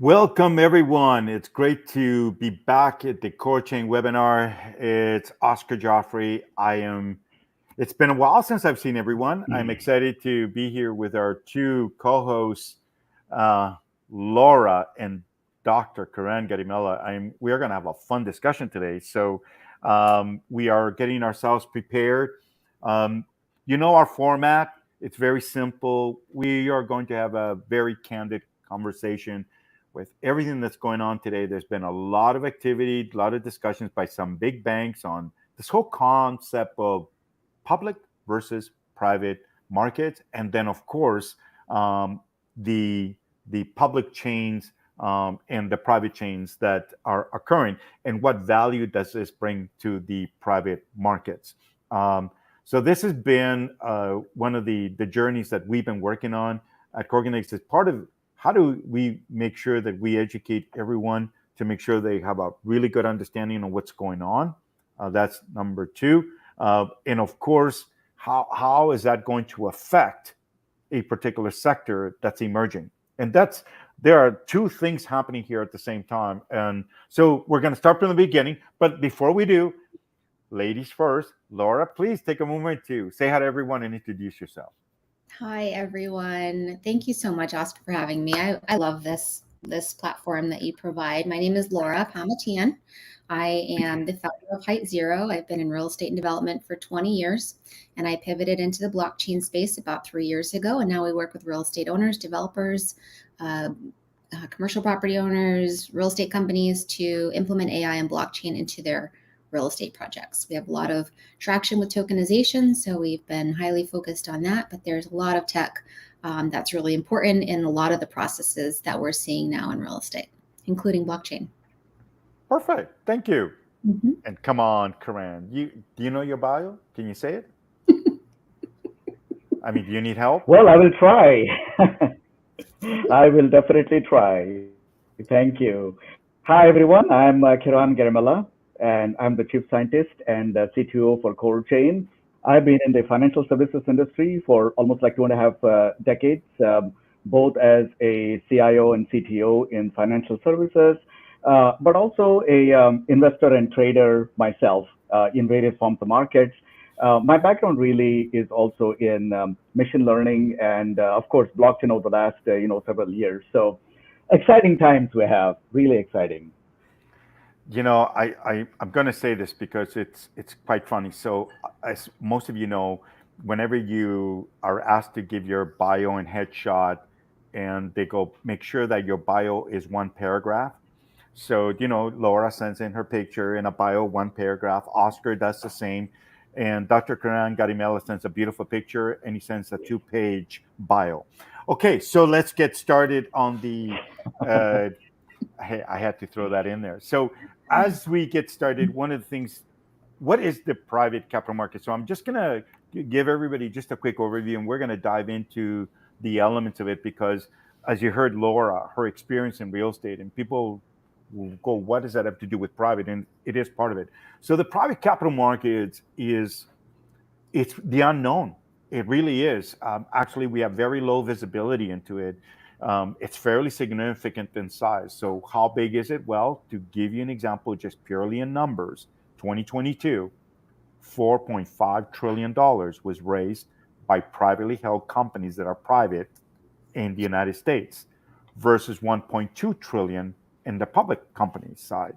Welcome, everyone. It's great to be back at the KoreChain Webinar. It's Oscar Joffrey. It's been a while since I've seen everyone. I'm excited to be here with our two co-hosts, uh, Laura and Dr. Karan Garimella. We are going to have a fun discussion today. So we are getting ourselves prepared. Um, you know our format. It's very simple. We are going to have a very candid conversation with everything that's going on today. There's been a lot of activity, a lot of discussions by some big banks on this whole concept of public versus private markets, and then of course the public chains and the private chains that are occurring, and what value does this bring to the private markets. So this has been one of the journeys that we've been working on at CoreConnect as part of how do we make sure that we educate everyone to make sure they have a really good understanding of what's going on. That's number two. And of course, how is that going to affect a particular sector that's emerging? And there are two things happening here at the same time. And so we're going to start from the beginning. But before we do, ladies first, Laura, please take a moment to say hi to everyone and introduce yourself. Hi, everyone. Thank you so much, Oscar, for having me. I love this platform that you provide. My name is Laura Pamatian. I am the founder of Height Zero. I've been in real estate and development for 20 years, and I pivoted into the blockchain space about 3 years ago. And now we work with real estate owners, developers, commercial property owners, real estate companies to implement AI and blockchain into their real estate projects. We have a lot of traction with tokenization, so we've been highly focused on that, but there's a lot of tech that's really important in a lot of the processes that we're seeing now in real estate, including blockchain. Perfect. Thank you. Mm-hmm. And come on, Karan, do you know your bio? Can you say it? I mean, do you need help? Well, I will try. I will definitely try. Thank you. Hi, everyone. I'm Kiran Garimella, and I'm the Chief Scientist and CTO for KoreChain. I've been in the financial services industry for almost like 2.5 decades, both as a CIO and CTO in financial services, but also a investor and trader myself in various forms of markets. My background really is also in machine learning and, of course, blockchain over the last several years. So exciting times we have, really exciting. You know, I'm going to say this because it's quite funny. So as most of you know, whenever you are asked to give your bio and headshot, and they go, make sure that your bio is one paragraph. So, Laura sends in her picture in a bio, one paragraph. Oscar does the same. And Dr. Karan Garimella sends a beautiful picture, and he sends a 2-page bio. Okay, so let's get started on the... I had to throw that in there. So as we get started, one of the things, what is the private capital market? So I'm just going to give everybody just a quick overview, and we're going to dive into the elements of it because, as you heard Laura, her experience in real estate, and people will go, what does that have to do with private? And it is part of it. So the private capital market it's the unknown. It really is. Actually, we have very low visibility into it. It's fairly significant in size. So how big is it? Well, to give you an example, just purely in numbers, 2022, $4.5 trillion was raised by privately held companies that are private in the United States versus 1.2 trillion in the public company side.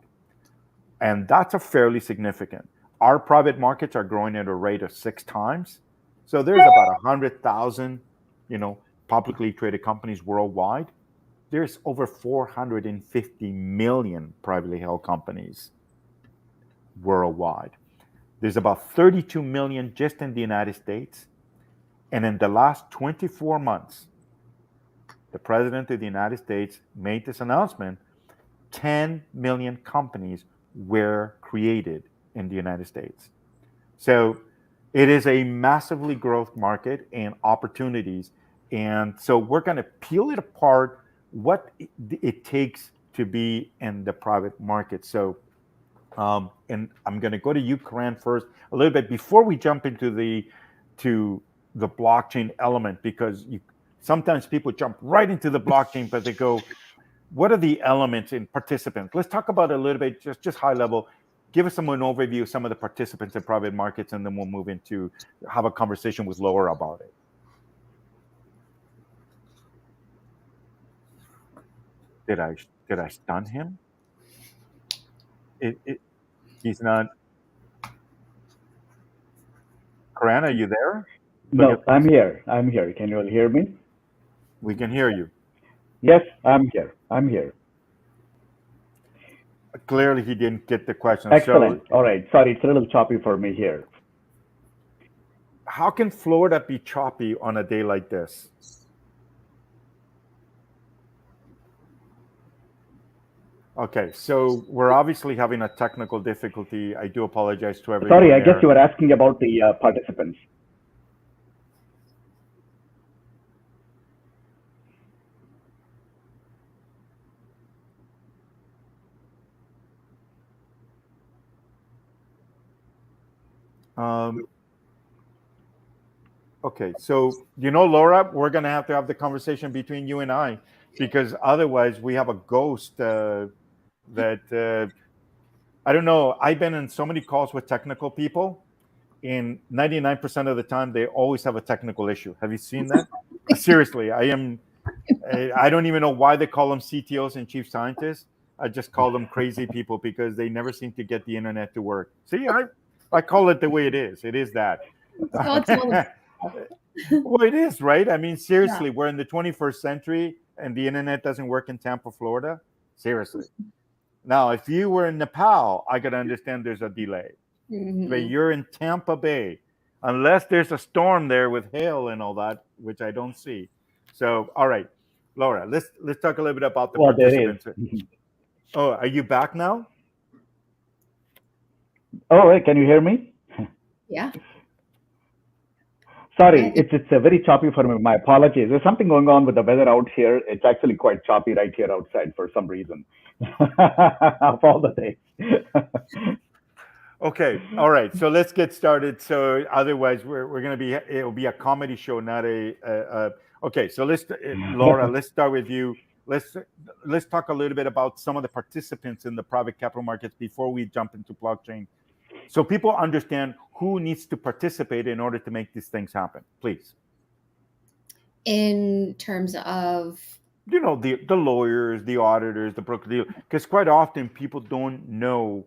And that's a fairly significant. Our private markets are growing at a rate of 6 times. So there's about 100,000, publicly traded companies worldwide. There's over 450 million privately held companies worldwide. There's about 32 million just in the United States. And in the last 24 months, the President of the United States made this announcement: 10 million companies were created in the United States. So it is a massively growth market and opportunities. And so we're going to peel it apart, what it takes to be in the private market. So, and I'm going to go to you, Karan, first a little bit before we jump into the blockchain element, because sometimes people jump right into the blockchain, but they go, what are the elements in participants? Let's talk about it a little bit, just high level. Give us an overview of some of the participants in private markets, and then we'll move into have a conversation with Laura about it. Did I stun him? He's not. Karan, are you there? No, I'm here. I'm here. Can you all hear me? We can hear you. Yes, I'm here. I'm here. Clearly, he didn't get the question. Excellent. So, All right. Sorry, it's a little choppy for me here. how can Florida be choppy on a day like this? Okay, so we're obviously having a technical difficulty. I do apologize to everyone. Sorry, I guess you were asking about the participants. Okay, so Laura, we're going to have the conversation between you and I, because otherwise we have a ghost that I don't know. I've been in so many calls with technical people, and 99% of the time they always have a technical issue. Have you seen that? Seriously, I don't even know why they call them CTOs and chief scientists. I just call them crazy people because they never seem to get the internet to work. See, I call it the way it is. It is that. Well, it is, right? I mean, seriously, we're in the 21st century and the internet doesn't work in Tampa, Florida. Seriously. Now, if you were in Nepal, I could understand there's a delay. Mm-hmm. But you're in Tampa Bay, unless there's a storm there with hail and all that, which I don't see. So, all right, Laura, let's talk a little bit about the participants. Oh, are you back now? Oh, wait, can you hear me? Yeah. Sorry, it's very choppy for me. My apologies. There's something going on with the weather out here. It's actually quite choppy right here outside for some reason. Of all the days. Okay, all right. So let's get started. So otherwise, we're going to be, it'll be a comedy show, not okay, so Laura, let's start with you. Let's talk a little bit about some of the participants in the private capital markets before we jump into blockchain, so people understand who needs to participate in order to make these things happen, please. In terms of, the lawyers, the auditors, the broker, because quite often people don't know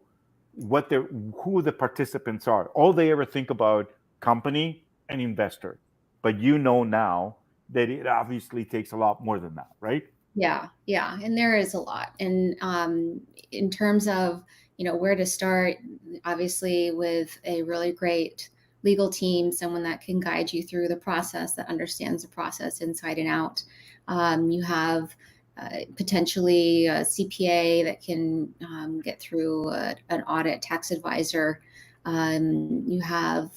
who the participants are. All they ever think about company and investor, but now that it obviously takes a lot more than that, right? Yeah, and there is a lot. And in terms of where to start, obviously with a really great legal team, someone that can guide you through the process, that understands the process inside and out. You have potentially a CPA that can get through an audit, tax advisor. You have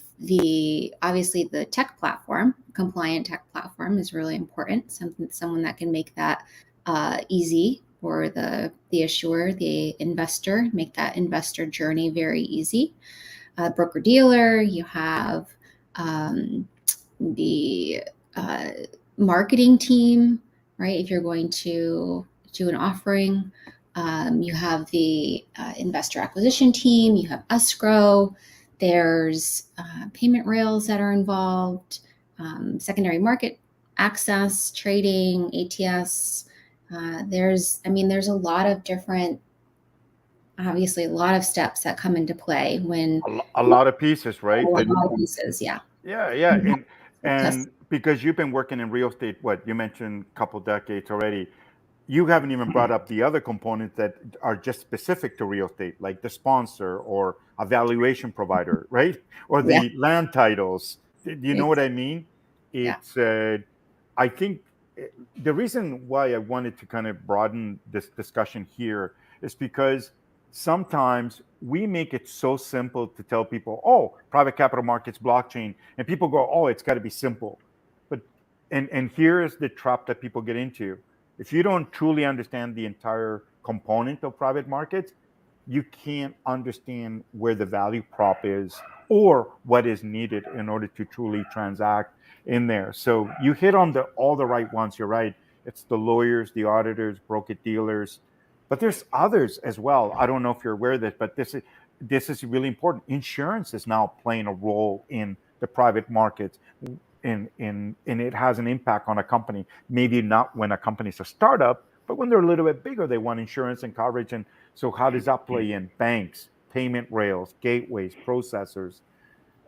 obviously the tech platform. Compliant tech platform is really important. Someone that can make that easy for the issuer, the investor, make that investor journey very easy. Broker dealer, you have the marketing team, right? If you're going to do an offering, you have the investor acquisition team, you have escrow, there's payment rails that are involved, secondary market access, trading, ATS. There's a lot of different, obviously a lot of steps that come into play when a lot of pieces, right? A lot of pieces, yeah. Yeah. And because you've been working in real estate, you mentioned a couple decades already, you haven't even brought up the other components that are just specific to real estate, like the sponsor or a valuation provider, right? Or the land titles. Do you know what I mean? It's, I think the reason why I wanted to kind of broaden this discussion here is because sometimes we make it so simple to tell people, oh, private capital markets, blockchain, and people go, oh, it's got to be simple. But and here's the trap that people get into. If you don't truly understand the entire component of private markets, you can't understand where the value prop is or what is needed in order to truly transact in there. So you hit on all the right ones. You're right. It's the lawyers, the auditors, broker dealers, but there's others as well. I don't know if you're aware of this, but this is really important. Insurance is now playing a role in the private markets. And it has an impact on a company. Maybe not when a company's a startup, but when they're a little bit bigger, they want insurance and coverage. And so, how does that play in? Banks, payment rails, gateways, processors.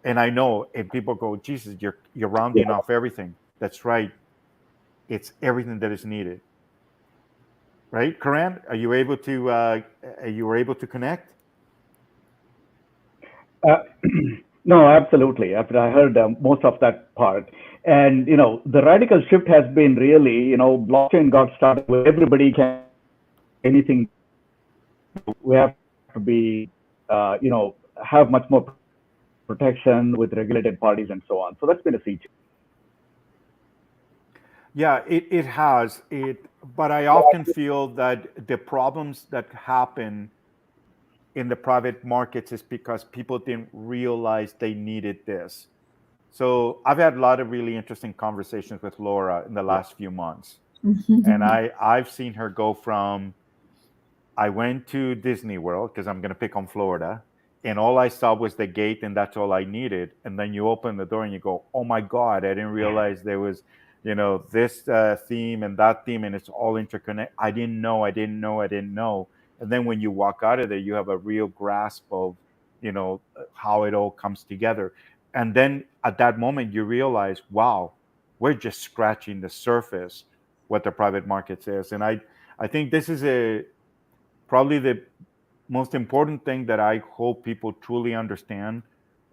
And I know, and people go, Jesus, you're rounding Yeah. off everything. That's right. It's everything that is needed. Right, Karan? Are you able to connect? Uh, no, absolutely. After I heard most of that part, and the radical shift has been really, blockchain got started where everybody can anything. We have to be, have much more protection with regulated parties and so on. So that's been a sea change. Yeah, it has it, but I often feel that the problems that happen in the private markets is because people didn't realize they needed this. So I've had a lot of really interesting conversations with Laura in the Yeah. last few months, and I've seen her go from I went to Disney World because I'm going to pick on Florida, and all I saw was the gate, and that's all I needed. And then you open the door and you go, "Oh my God, I didn't realize there was, this theme and that theme, and it's all interconnected. I didn't know, I didn't know, I didn't know." And then when you walk out of there, you have a real grasp of, how it all comes together. And then at that moment, you realize, wow, we're just scratching the surface what the private market is. And I think this is probably the most important thing that I hope people truly understand,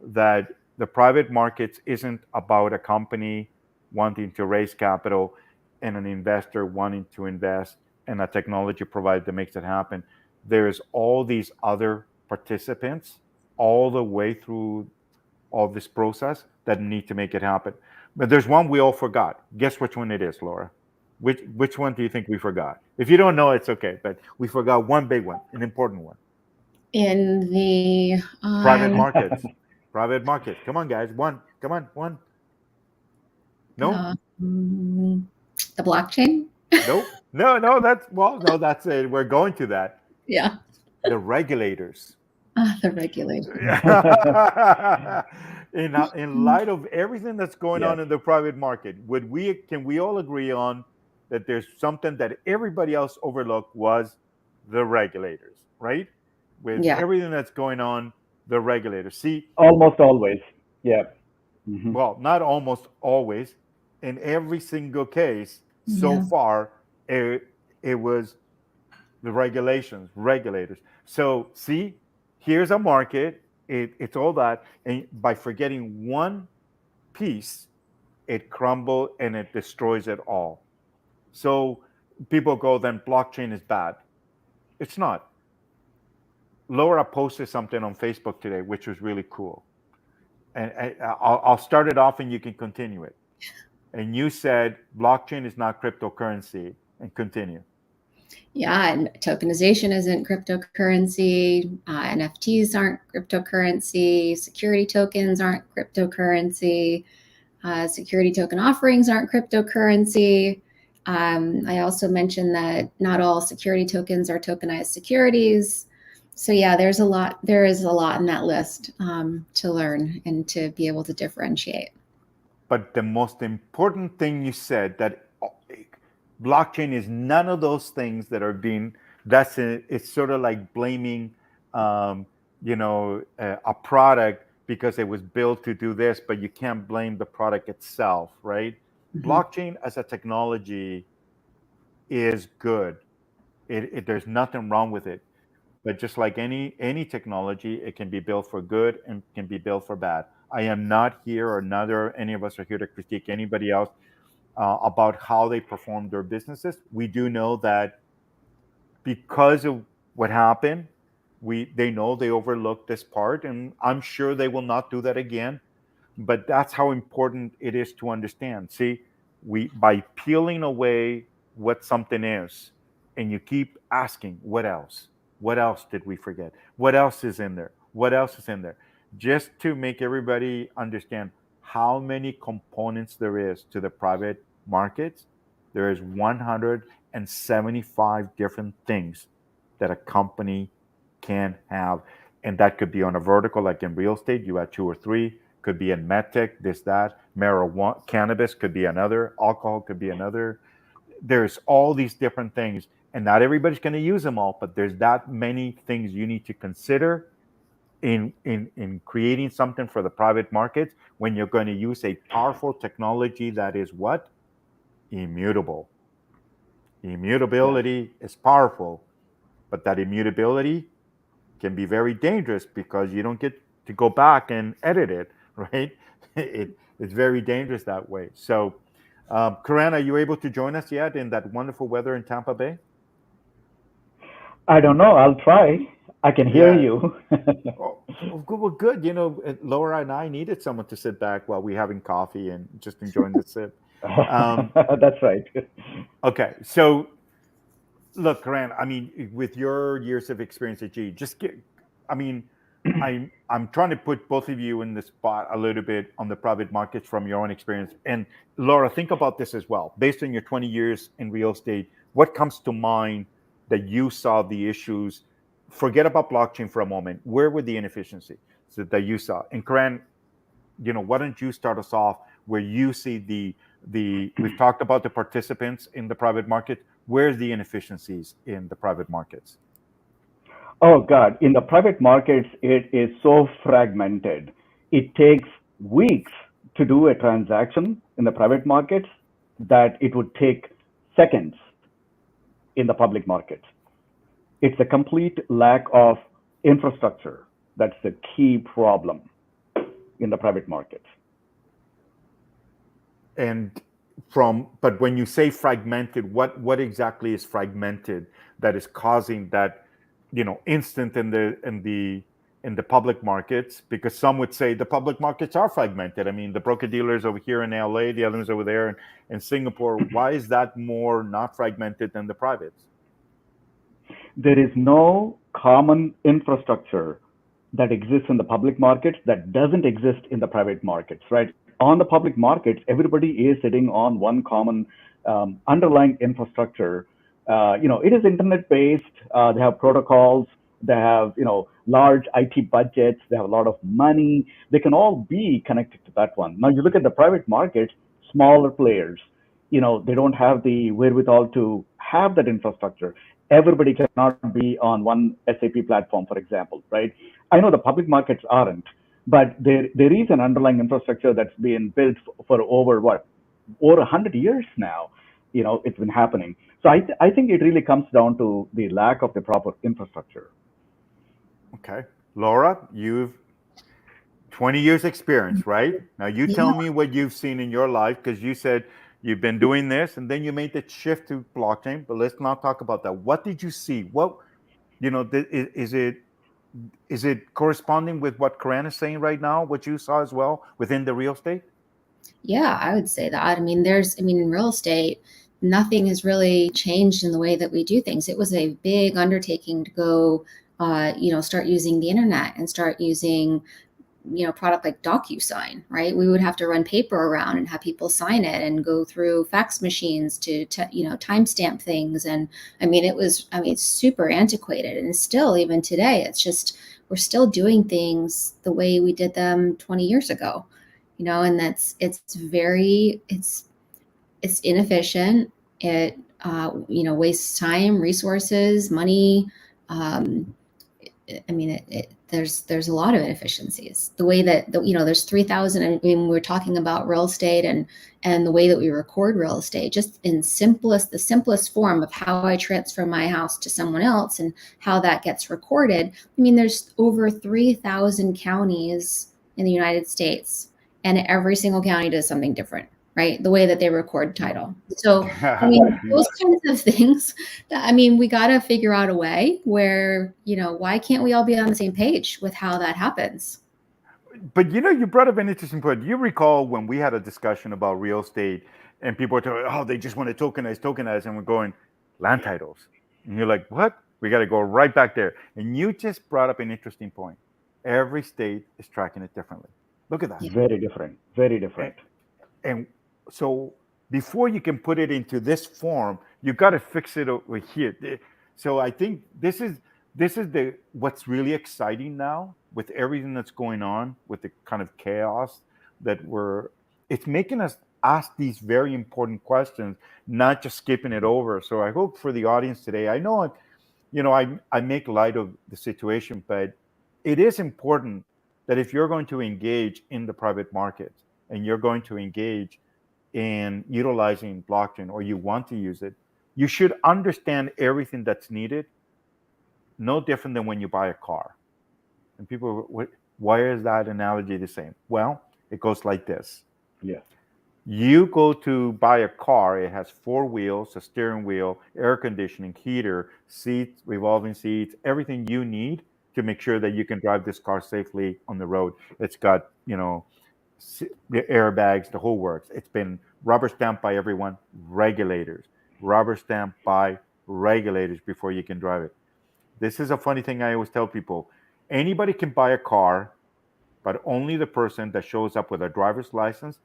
that the private markets isn't about a company wanting to raise capital and an investor wanting to invest and a technology provider that makes it happen. There's all these other participants all the way through all this process that need to make it happen. But there's one we all forgot. Guess which one it is, Laura? Which one do you think we forgot? If you don't know, it's okay. But we forgot one big one, an important one. In the Private markets. Private markets. Come on, guys. One. Come on. One. No. the blockchain. Nope. No. No. No. That's it. We're going to that. Yeah. The regulators. The regulation. In light of everything that's going Yes. on in the private market, can we all agree on that there's something that everybody else overlooked was the regulators, right? With Yeah. everything that's going on, the regulators. See, Almost always. Yeah. Hmm. well, not almost always, in every single case so Yeah. far, it was the regulators. So see, here's a market. It's all that, and by forgetting one piece, it crumbles and it destroys it all. So people go, then blockchain is bad. It's not. Laura posted something on Facebook today, which was really cool, and I'll start it off, and you can continue it. And you said blockchain is not cryptocurrency, and continue. Yeah, and tokenization isn't cryptocurrency. NFTs aren't cryptocurrency. Security tokens aren't cryptocurrency. Security token offerings aren't cryptocurrency. I also mentioned that not all security tokens are tokenized securities. So yeah, there is a lot in that list to learn and to be able to differentiate. But the most important thing you said, that blockchain is none of those things that are being, it's sort of like blaming a product because it was built to do this, but you can't blame the product itself, right? Blockchain as a technology is good. There's nothing wrong with it. But just like any technology, it can be built for good and can be built for bad. I am not here, or neither any of us are here to critique anybody else about how they perform their businesses. We do know that because of what happened, they know they overlooked this part, and I'm sure they will not do that again. But that's how important it is to understand. See, we by peeling away what something is, and you keep asking, what else? What else did we forget? What else is in there? What else is in there? Just to make everybody understand how many components there is to the private markets. there is 175 different things that a company can have. And that could be on a vertical, like in real estate, you had two or three, could be in medtech, this, that, marijuana, cannabis could be another, alcohol could be another. There's all these different things, and not everybody's going to use them all, but there's that many things you need to consider in creating something for the private markets when you're going to use a powerful technology that is what? Immutable. Immutability is powerful, but that immutability can be very dangerous because you don't get to go back and edit it, right? It's very dangerous that way. So, Karan, are you able to join us yet in that wonderful weather in Tampa Bay? I don't know. I'll try. I can hear Yeah. you. Oh, good. Well, good. You know, Laura and I needed someone to sit back while we're having coffee and just enjoying the sip. That's right. Okay. So, look, Karan, I mean, with your years of experience at G, just get, I mean, I'm trying to put both of you in the spot a little bit on the private markets from your own experience. And Laura, think about this as well. Based on your 20 years in real estate, what comes to mind that you saw the issues? Forget about blockchain for a moment. Where were the inefficiencies that you saw? And Karan, you know, why don't you start us off where you see the we've talked about the participants in the private market. Where's the inefficiencies in the private markets? Oh God, in the private markets, it is so fragmented. It takes weeks to do a transaction in the private markets that it would take seconds in the public markets. It's a complete lack of infrastructure. That's the key problem in the private markets. And but when you say fragmented, what exactly is fragmented that is causing that, you know, instant in the public markets? Because some would say the public markets are fragmented. I mean, the broker dealers over here in LA, the others over there in Singapore. Why is that more not fragmented than the privates? There is no common infrastructure that exists in the public markets that doesn't exist in the private markets, right? On the public markets, everybody is sitting on one common underlying infrastructure. It is internet based. They have protocols. They have, large IT budgets. They have a lot of money. They can all be connected to that one. Now you look at the private markets, smaller players, they don't have the wherewithal to have that infrastructure. Everybody cannot be on one SAP platform, for example, right? I know the public markets aren't, but there is an underlying infrastructure that's been built for over 100 years now. It's been happening. So I think it really comes down to the lack of the proper infrastructure. Okay, Laura, you've 20 years experience, right? Now you tell me what you've seen in your life, because you said you've been doing this and then you made the shift to blockchain. But let's not talk about that. What did you see? What, is it corresponding with what Karan is saying right now, what you saw as well within the real estate? Yeah, I would say that. I mean, in real estate, nothing has really changed in the way that we do things. It was a big undertaking to go, start using the internet and start using, product like DocuSign, right? We would have to run paper around and have people sign it and go through fax machines to timestamp things. And it's super antiquated. And still, even today, it's just, we're still doing things the way we did them 20 years ago, and it's inefficient. It, wastes time, resources, money. There's a lot of inefficiencies. The way that there's 3,000. I mean, we're talking about real estate and the way that we record real estate, just in the simplest form of how I transfer my house to someone else and how that gets recorded. I mean, there's over 3,000 counties in the United States, and every single county does something different. Right, the way that they record title. So, those kinds of things. We got to figure out a way where, why can't we all be on the same page with how that happens? But you brought up an interesting point. You recall when we had a discussion about real estate, and people were talking, oh, they just want to tokenize, and we're going land titles, and you're like, what? We got to go right back there. And you just brought up an interesting point. Every state is tracking it differently. Look at that. Very different. Very different. And so before you can put it into this form, you got to fix it over here. So I think this is the what's really exciting now with everything that's going on with the kind of chaos that it's making us ask these very important questions, not just skipping it over. So I hope for the audience today, I know I make light of the situation, but it is important that if you're going to engage in the private markets and you're going to engage in utilizing blockchain or you want to use it, you should understand everything that's needed, no different than when you buy a car. And people, why is that analogy the same? Well, it goes like this. Yeah. You go to buy a car, it has 4 wheels, a steering wheel, air conditioning, heater, seats, revolving seats, everything you need to make sure that you can drive this car safely on the road. It's got, the airbags, the whole works. It's been rubber stamped by everyone, rubber stamped by regulators before you can drive it. This is a funny thing I always tell people. Anybody can buy a car, but only the person that shows up with a driver's license,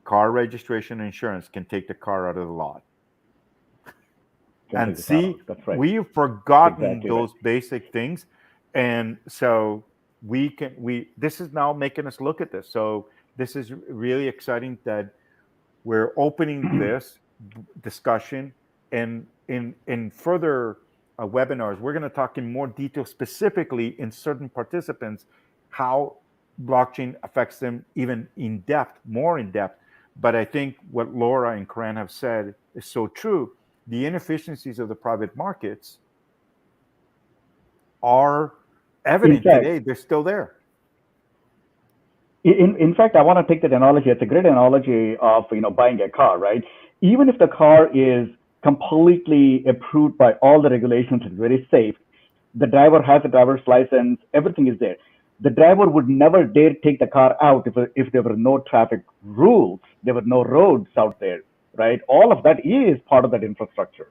car registration, and insurance can take the car out of the lot. And see, that's right. we've forgotten Exactly those right. basic things. And so this is now making us look at this. So this is really exciting that we're opening this discussion, and in further webinars, we're going to talk in more detail, specifically in certain participants, how blockchain affects them even in depth, more in depth. But I think what Laura and Karan have said is so true. The inefficiencies of the private markets are evident today. They're still there. In fact, I want to take that analogy. It's a great analogy of buying a car, right? Even if the car is completely approved by all the regulations, it's very safe. The driver has a driver's license. Everything is there. The driver would never dare take the car out if there were no traffic rules. There were no roads out there, right? All of that is part of that infrastructure.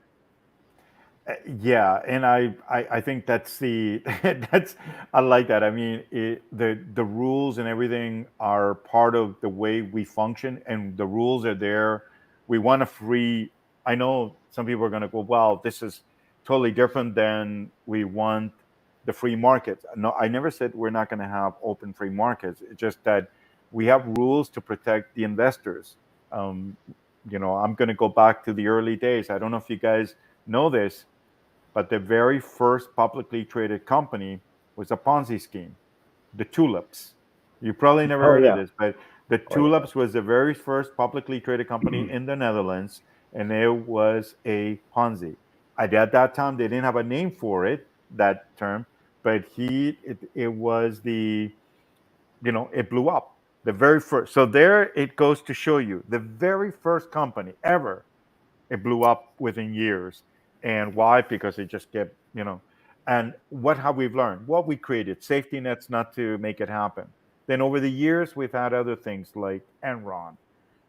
Yeah, and I think that's I like that. I mean, the rules and everything are part of the way we function, and the rules are there. We want a free. I know some people are going to go, well, this is totally different than we want the free markets. No, I never said we're not going to have open free markets. It's just that we have rules to protect the investors. I'm going to go back to the early days. I don't know if you guys know this, but the very first publicly traded company was a Ponzi scheme, the Tulips. You probably never heard of this, but the Tulips was the very first publicly traded company in the Netherlands, and it was a Ponzi. At that time, they didn't have a name for it, that term, but it was it blew up. The very first. So there it goes to show you the very first company ever, it blew up within years. And why? Because it just kept, and what have we learned? Well, we created safety nets not to make it happen. Then over the years, we've had other things like Enron,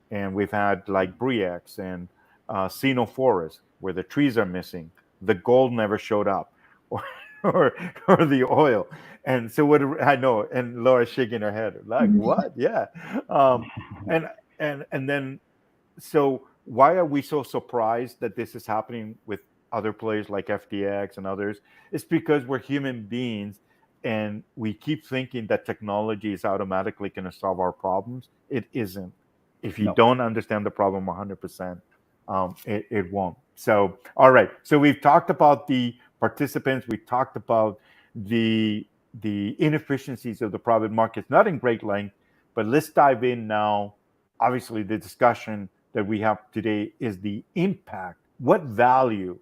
and we've had like Briex and Sino Forest, where the trees are missing, the gold never showed up, or the oil. And so what I know, and Laura's shaking her head like, what? Yeah, and then so why are we so surprised that this is happening with other players like FTX and others? It's because we're human beings and we keep thinking that technology is automatically going to solve our problems. It isn't. If you don't understand the problem 100%, it won't. So, all right. So we've talked about the participants. We talked about the inefficiencies of the private markets, not in great length, but let's dive in now. Obviously, the discussion that we have today is the impact. What value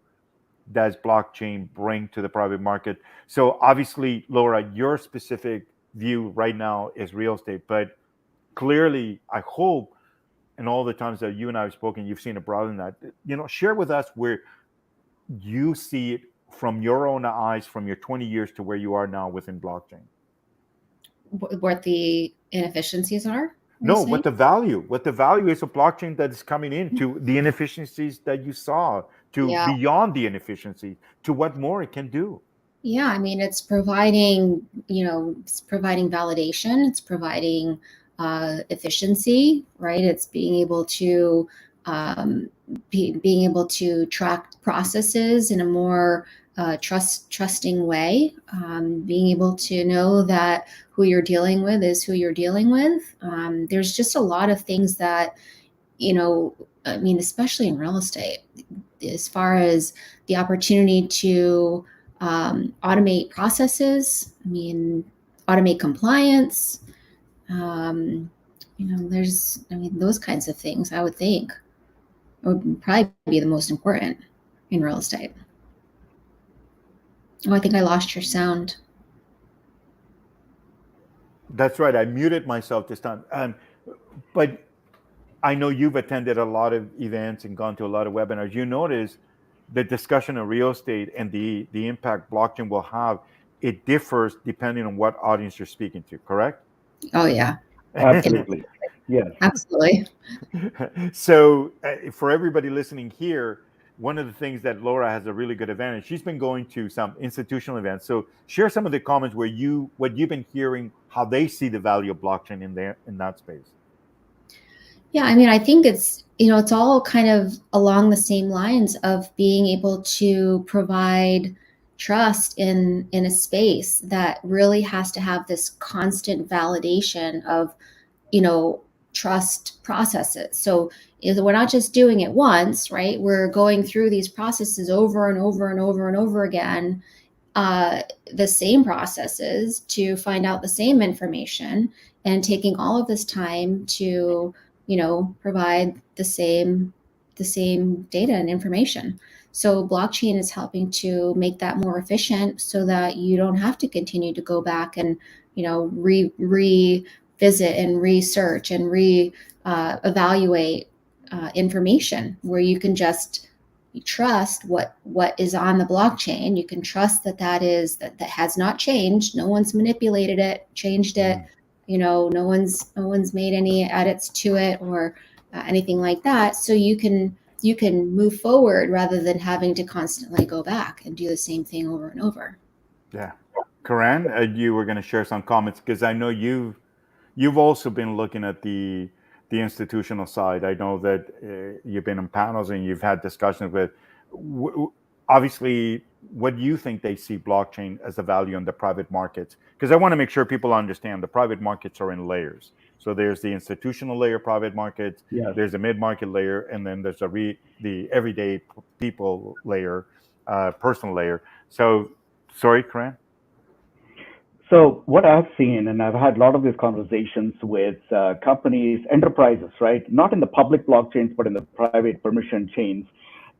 does blockchain bring to the private market? So obviously, Laura, your specific view right now is real estate, but clearly, I hope, and all the times that you and I have spoken, you've seen it broader than that. Share with us where you see it from your own eyes, from your 20 years to where you are now within blockchain. What the inefficiencies are? No, what the value is of blockchain that is coming into the inefficiencies that you saw, to beyond the inefficiency, to what more it can do. Yeah, I mean, it's providing validation, it's providing efficiency, right? It's being able to being able to track processes in a more trusting way, being able to know that who you're dealing with is who you're dealing with. There's just a lot of things that, I mean, especially in real estate, as far as the opportunity to automate processes, I mean, automate compliance, those kinds of things, I would think, would probably be the most important in real estate. Oh, I think I lost your sound. That's right. I muted myself this time. But I know you've attended a lot of events and gone to a lot of webinars. You notice the discussion of real estate and the impact blockchain will have, it differs depending on what audience you're speaking to, correct? Oh, yeah. Absolutely. Yes. Absolutely. So for everybody listening here, one of the things that Laura has a really good advantage, she's been going to some institutional events. So share some of the comments what you've been hearing, how they see the value of blockchain in that space. Yeah, I mean, I think it's all kind of along the same lines of being able to provide trust in a space that really has to have this constant validation of, trust processes. So we're not just doing it once, right? We're going through these processes over and over and over and over again, the same processes to find out the same information, and taking all of this time to provide the same data and information. So blockchain is helping to make that more efficient so that you don't have to continue to go back and revisit and research and evaluate information, where you can just trust what is on the blockchain. You can trust that has not changed. No one's manipulated it, changed it. No one's made any edits to it or anything like that. So you can move forward rather than having to constantly go back and do the same thing over and over. Yeah. Karan, you were going to share some comments because I know you've also been looking at the institutional side. I know that you've been on panels and you've had discussions with, obviously, what do you think they see blockchain as a value in the private markets? Because I want to make sure people understand the private markets are in layers. So there's the institutional layer, private markets, Yes. There's a mid-market layer, and then there's the everyday people layer, personal layer. So, sorry, Karan? So what I've seen, and I've had a lot of these conversations with companies, enterprises, right? Not in the public blockchains, but in the private permission chains.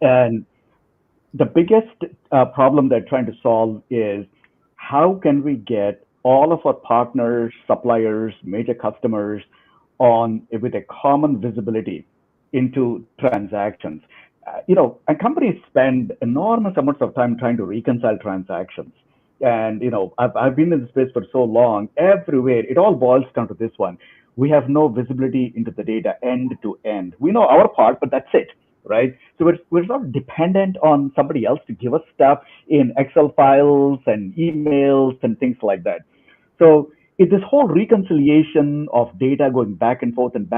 And the biggest problem they're trying to solve is how can we get all of our partners, suppliers, major customers with a common visibility into transactions. And companies spend enormous amounts of time trying to reconcile transactions. And I've been in the space for so long. Everywhere, it all boils down to this one: we have no visibility into the data end to end. We know our part, but that's it, right? So we're not dependent on somebody else to give us stuff in Excel files and emails and things like that. So it's this whole reconciliation of data going back and forth, and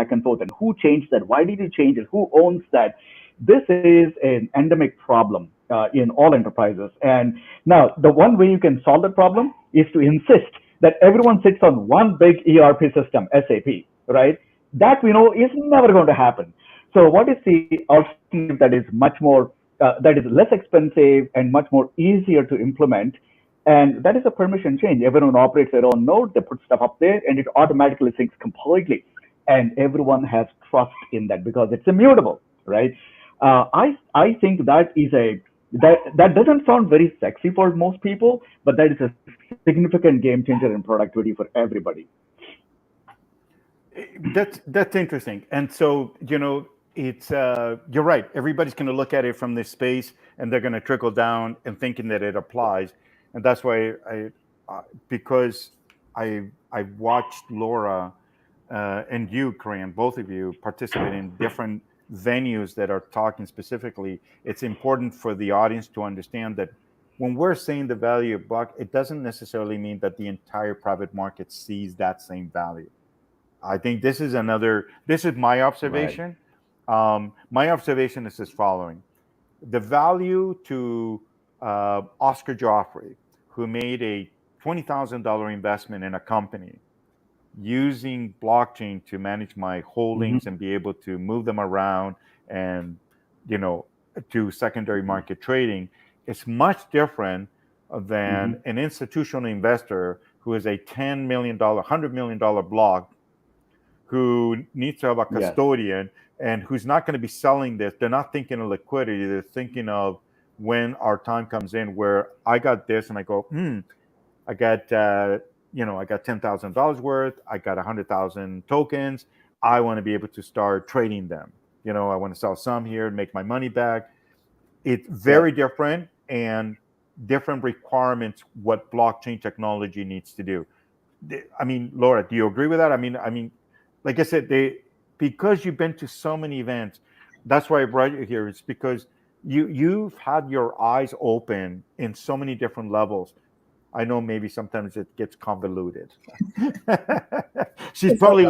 who changed that? Why did you change it? Who owns that? This is an endemic problem in all enterprises. And now the one way you can solve the problem is to insist that everyone sits on one big ERP system, SAP, right? That we know is never going to happen. So what is the alternative that is much more, that is less expensive and much more easier to implement? And that is a permission change. Everyone operates their own node, they put stuff up there, and it automatically syncs completely. And everyone has trust in that because it's immutable, right? I think that is that doesn't sound very sexy for most people, but that is a significant game changer in productivity for everybody. That's interesting. And so, it's you're right. Everybody's going to look at it from this space, and they're going to trickle down and thinking that it applies. And that's why because I watched Laura and you, Karan, both of you participate in different venues that are talking specifically. It's important for the audience to understand that when we're saying the value of block, it doesn't necessarily mean that the entire private market sees that same value. I think this is my observation. My observation is as following: the value to Oscar Joffrey, who made a $20,000 investment in a company using blockchain to manage my holdings and be able to move them around and, you know, do secondary market trading, is much different than an institutional investor who is a $10 million, $100 million block, who needs to have a custodian and who's not going to be selling this. They're not thinking of liquidity. They're thinking of when our time comes in where I got this and I go, I got, I got $10,000 worth. I got 100,000 tokens. I want to be able to start trading them. I want to sell some here and make my money back. It's very different and different requirements what blockchain technology needs to do. I mean, Laura, do you agree with that? I mean, like I said, because you've been to so many events, that's why I brought you here. It's because you've had your eyes open in so many different levels. I know maybe sometimes it gets convoluted. She's probably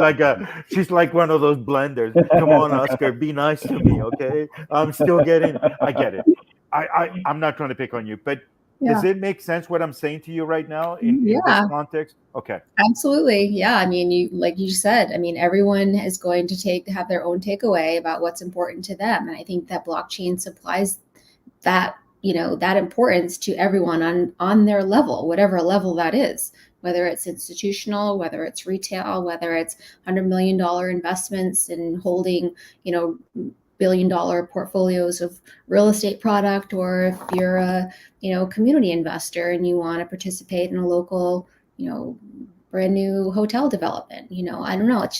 she's like one of those blenders. Come on, Oscar, be nice to me, okay? I'm still getting. I get it. I'm not trying to pick on you, but does it make sense what I'm saying to you right now in this context? Okay. Absolutely. Yeah. I mean, like you said, I mean, everyone is going to have their own takeaway about what's important to them. And I think that blockchain supplies that, that importance to everyone on their level, whatever level that is, whether it's institutional, whether it's retail, whether it's $100 million investments in holding, billion-dollar portfolios of real estate product, or if you're a community investor and you want to participate in a local brand new hotel development. I don't know, it's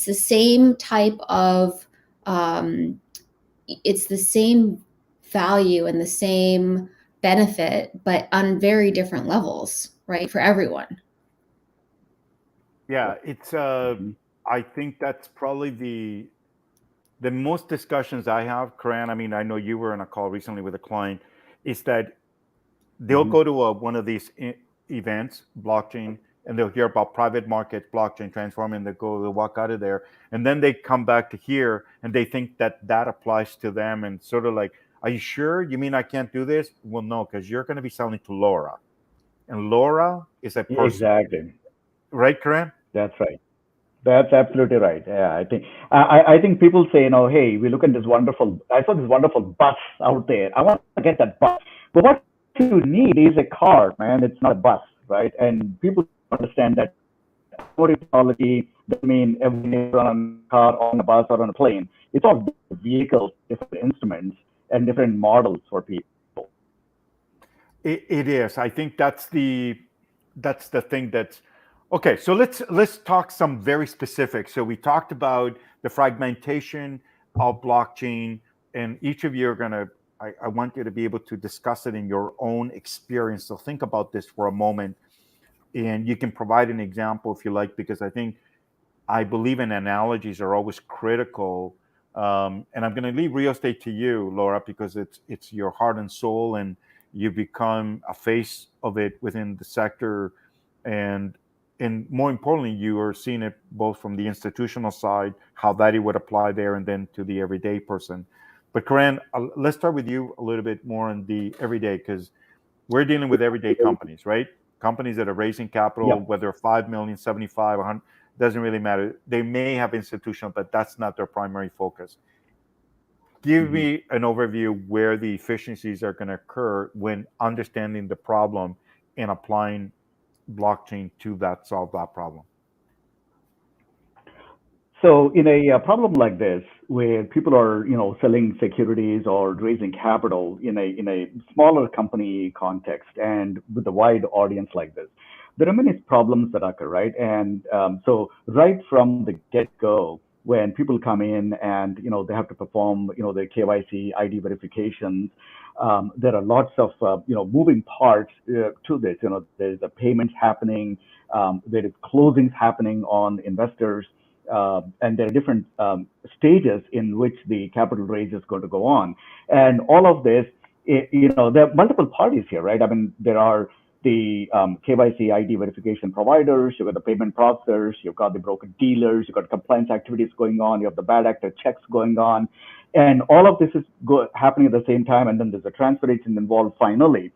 the same type of it's the same value and the same benefit, but on very different levels, right, for everyone. Yeah, it's I think that's probably the most discussions I have, Karan. I mean, I know you were in a call recently with a client, is that they'll go to one of these events, blockchain, and they'll hear about private markets, blockchain transforming. They'll walk out of there, and then they come back to here, and they think that applies to them, and sort of like, are you sure? You mean I can't do this? Well, no, because you're going to be selling to Laura, and Laura is a person. Exactly. Right, Karan? That's right. That's absolutely right. Yeah, I think people say, hey, we look at this wonderful. I saw this wonderful bus out there. I want to get that bus, but what you need is a car, man. It's not a bus, right? And people understand that technology doesn't mean everything is on a car, on a bus, or on a plane. It's all different vehicles, different instruments, and different models for people. It is. I think that's the thing that's okay. So let's talk some very specific. So we talked about the fragmentation of blockchain, and each of you are gonna. I want you to be able to discuss it in your own experience. So think about this for a moment, and you can provide an example if you like, because I believe in analogies are always critical. And I'm going to leave real estate to you, Laura, because it's your heart and soul, and you become a face of it within the sector, and more importantly, you are seeing it both from the institutional side, how that it would apply there, and then to the everyday person. But Karan, let's start with you a little bit more on the everyday, because we're dealing with everyday companies, right? Companies that are raising capital, whether 5 million, 75, 100, doesn't really matter. They may have institutional, but that's not their primary focus. Give me an overview where the efficiencies are going to occur when understanding the problem and applying blockchain to solve that problem. So in a problem like this, where people are, selling securities or raising capital in a smaller company context and with a wide audience like this, there are many problems that occur, right? And so right from the get-go, when people come in and they have to perform their KYC ID verifications, there are lots of moving parts to this. There's the payments happening, there is closings happening on investors. And there are different stages in which the capital raise is going to go on, and all of this, there are multiple parties here, right? I mean, there are the KYC ID verification providers, you've got the payment processors, you've got the broker dealers, you've got compliance activities going on, you have the bad actor checks going on, and all of this is happening at the same time, and then there's a transfer agent involved finally.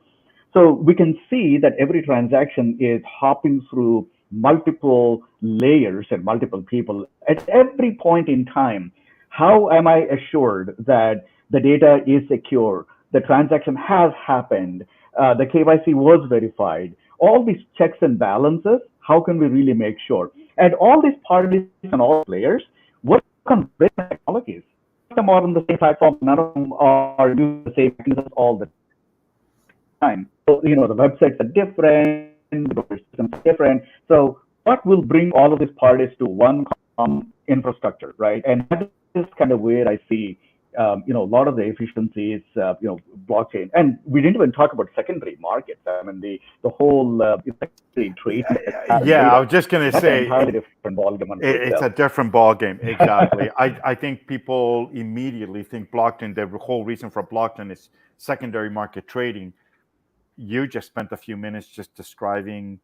So we can see that every transaction is hopping through multiple layers and multiple people at every point in time. How am I assured that the data is secure, the transaction has happened, the KYC was verified? All these checks and balances, how can we really make sure? And all these parties and all players work on different technologies. None of them are on the same platform, none of them are using the same mechanisms all the time. So, the websites are different, the systems are different. So what will bring all of these parties to one common infrastructure, right? And that is kind of where I see, a lot of the efficiencies, blockchain. And we didn't even talk about secondary markets. I mean, the whole secondary trade. Yeah, I was just going to say, an entirely different ballgame. It's a different ballgame, exactly. I think people immediately think blockchain, the whole reason for blockchain is secondary market trading. You just spent a few minutes just describing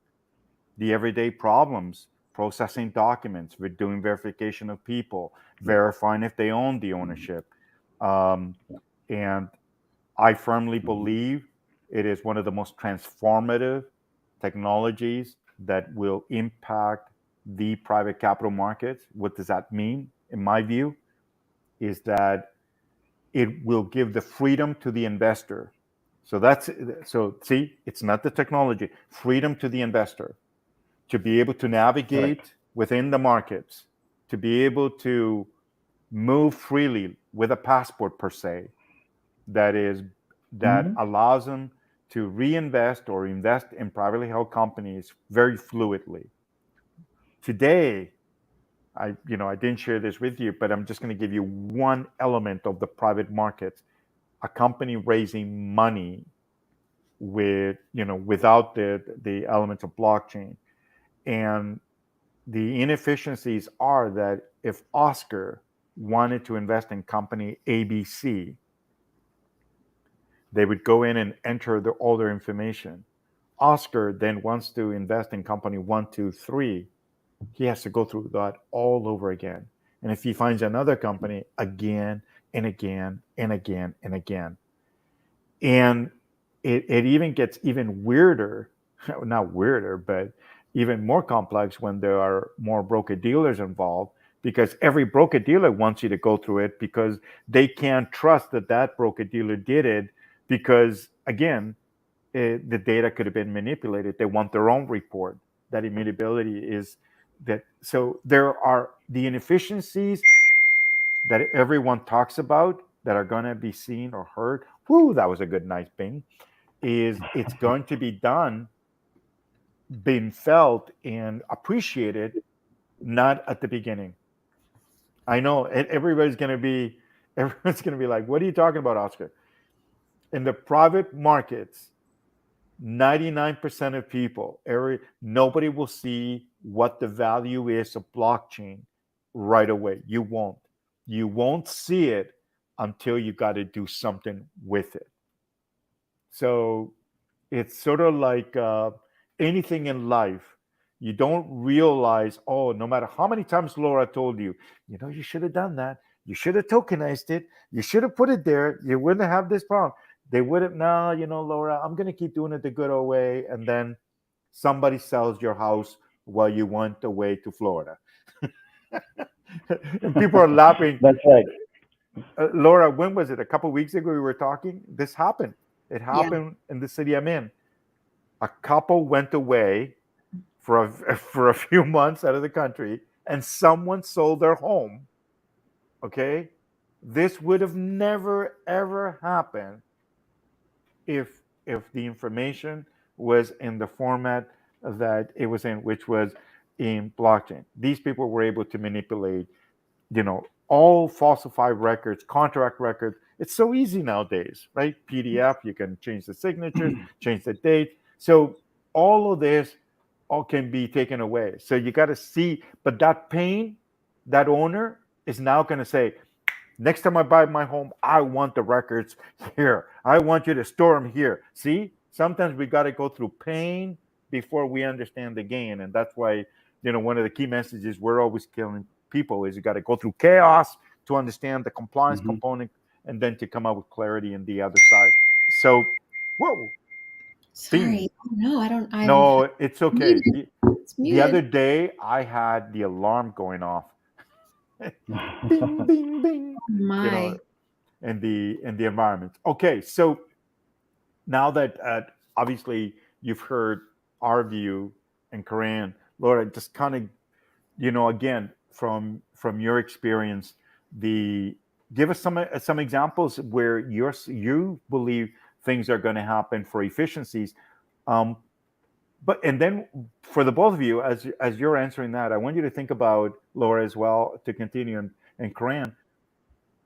the everyday problems, processing documents, we're doing verification of people, verifying if they own the ownership. And I firmly believe it is one of the most transformative technologies that will impact the private capital markets. What does that mean? In my view, is that it will give the freedom to the investor. So see, it's not the technology, freedom to the investor to be able to navigate within the markets, to be able to move freely with a passport per se, that allows them to reinvest or invest in privately held companies very fluidly. Today, I didn't share this with you, but I'm just going to give you one element of the private markets. A company raising money without the elements of blockchain. And the inefficiencies are that if Oscar wanted to invest in company ABC, they would go in and enter all their information. Oscar then wants to invest in company 1, 2, 3. He has to go through that all over again. And if he finds another company, again and again and again and again. And it even gets even weirder, not weirder, but even more complex when there are more broker dealers involved, because every broker dealer wants you to go through it because they can't trust that broker dealer did it because, again, the data could have been manipulated. They want their own report. That immutability is that. So there are the inefficiencies that everyone talks about that are going to be seen or heard. Whoo, that was a good, nice bing. It's going to be done, being felt and appreciated, not at the beginning. I know everyone's going to be like, what are you talking about, Oscar? In the private markets, 99% of people, nobody will see what the value is of blockchain right away. You won't see it until you got to do something with it. So it's sort of like anything in life. You don't realize, no matter how many times Laura told you, you should have done that. You should have tokenized it. You should have put it there. You wouldn't have this problem. They wouldn't, Laura, I'm going to keep doing it the good old way. And then somebody sells your house while you went away to Florida. And people are laughing. That's right. Laura, when was it? A couple of weeks ago we were talking. This happened. It happened in the city I'm in. A couple went away for a few months out of the country, and someone sold their home. Okay? This would have never, ever happened if the information was in the format that it was in, which was in blockchain. These people were able to manipulate, all falsified records, contract records. It's so easy nowadays, right? PDF, you can change the signatures, change the date. So all of this all can be taken away. So you got to see, but that pain, that owner is now going to say, next time I buy my home, I want the records here. I want you to store them here. See? sometimes we got to go through pain before we understand the gain. And that's why, one of the key messages we're always killing people is you got to go through chaos to understand the compliance component and then to come up with clarity in the other side. So, whoa. Sorry. Oh, no, I don't. No, it's okay. It's The other muted. day, I had the alarm going off. Bing, bing, bing. Oh, my. In the environment. Okay, so now that obviously you've heard our view and Korean, Laura, just kind of again from your experience, give us some examples where you believe things are going to happen for efficiencies. But and then for the both of you, as you're answering that, I want you to think about Laura as well to continue, and Korean.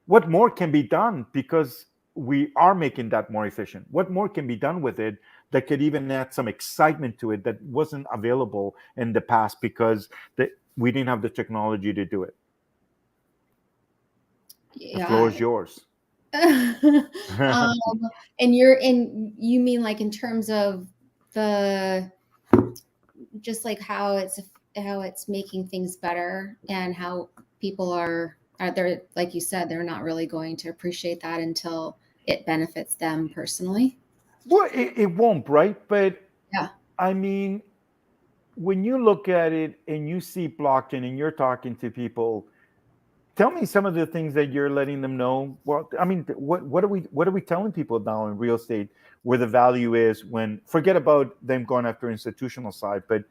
What more can be done because we are making that more efficient? What more can be done with it that could even add some excitement to it that wasn't available in the past because we didn't have the technology to do it? The floor Yeah. is yours. um, and you mean like in terms of the just like how it's making things better and how people are there, like you said, they're not really going to appreciate that until it benefits them personally. Well, it won't, right? But Yeah. I mean, when you look at it and you see blockchain and you're talking to people, tell me some of the things that you're letting them know. Well, I mean, what are we telling people now in real estate where the value is? When forget about them going after institutional side, but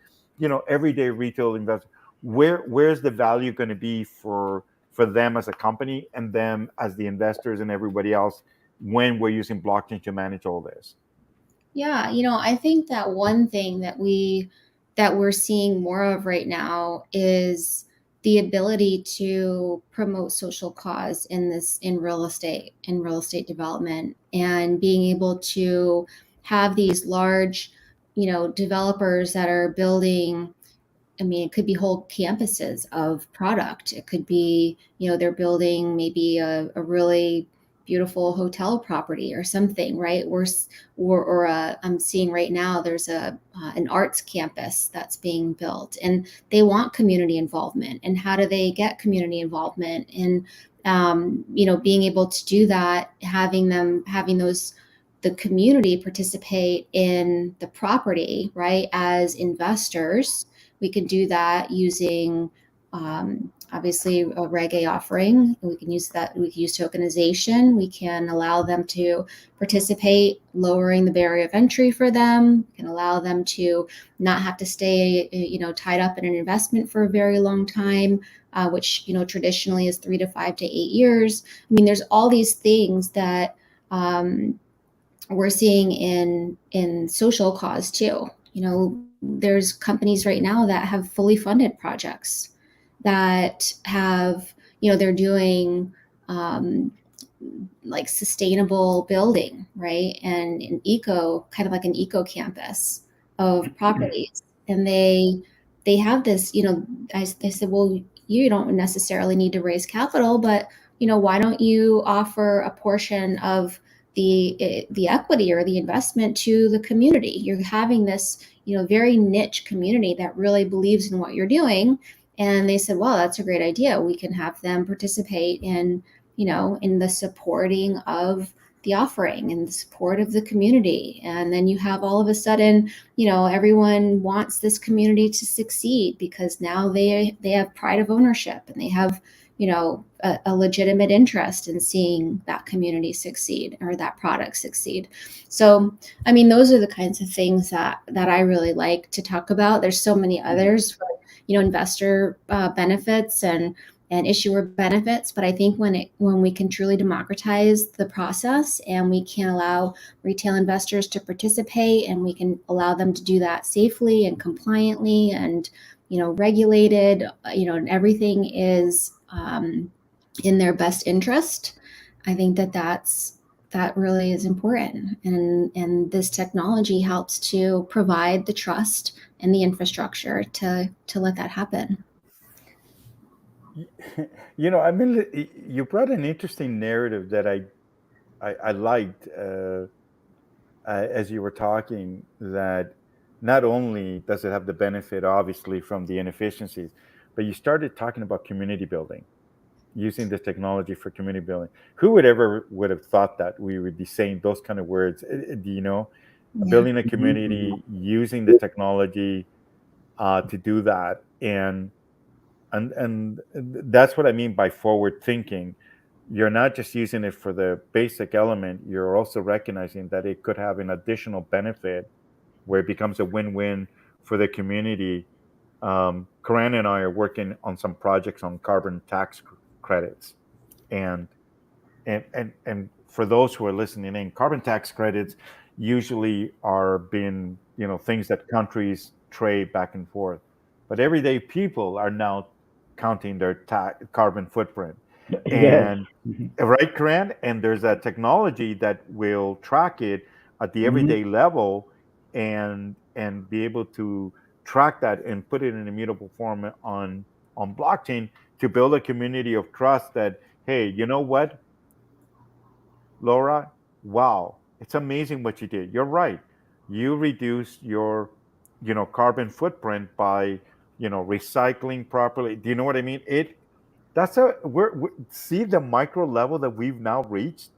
everyday retail investor, where's the value going to be for them as a company and them as the investors and everybody else when we're using blockchain to manage all this? Yeah, I think that one thing that we're seeing more of right now is the ability to promote social cause in real estate development, and being able to have these large, developers that are building. I mean, it could be whole campuses of product. It could be, they're building maybe a really beautiful hotel property or something, right? I'm seeing right now there's an arts campus that's being built, and they want community involvement. And how do they get community involvement? And being able to do that, having the community participate in the property, right? As investors, we can do that using obviously a Reg A offering. We can use that. We can use tokenization. We can allow them to participate, lowering the barrier of entry for them. We can allow them to not have to stay, tied up in an investment for a very long time, which traditionally is 3 to 5 to 8 years. I mean, there's all these things that we're seeing in social cause too. There's companies right now that have fully funded projects that have, they're doing like sustainable building, right? And kind of like an eco campus of properties. And they have this, they said, well, you don't necessarily need to raise capital, but why don't you offer a portion of the equity or the investment to the community? You're having this, very niche community that really believes in what you're doing. And they said, well, that's a great idea. We can have them participate in the supporting of the offering and the support of the community. And then you have all of a sudden, everyone wants this community to succeed because now they have pride of ownership, and they have, a legitimate interest in seeing that community succeed or that product succeed. So, I mean, those are the kinds of things that I really like to talk about. There's so many others for, investor benefits and issuer benefits. But I think when we can truly democratize the process, and we can allow retail investors to participate, and we can allow them to do that safely and compliantly and, regulated, and everything is in their best interest, I think that really is important. And this technology helps to provide the trust and the infrastructure to let that happen. I mean, you brought an interesting narrative that I liked. as you were talking, that not only does it have the benefit, obviously, from the inefficiencies, but you started talking about community building, using this technology for community building. Who would have thought that we would be saying those kind of words? Do you know, Yeah. building a community, using the technology to do that, and that's what I mean by forward thinking. You're not just using it for the basic element, you're also recognizing that it could have an additional benefit where it becomes a win-win for the community. Karan and I are working on some projects on carbon tax credits, and and for those who are listening in, carbon tax credits usually are being, things that countries trade back and forth, but everyday people are now counting their carbon footprint. Yes. And right, Karan, and there's a technology that will track it at the Mhm. everyday level, and be able to track that and put it in immutable form on blockchain, to build a community of trust that, hey, you know what, Laura, wow, it's amazing what you did. You're right. You reduced your, carbon footprint by, recycling properly. Do you know what I mean? That's see the micro level that we've now reached.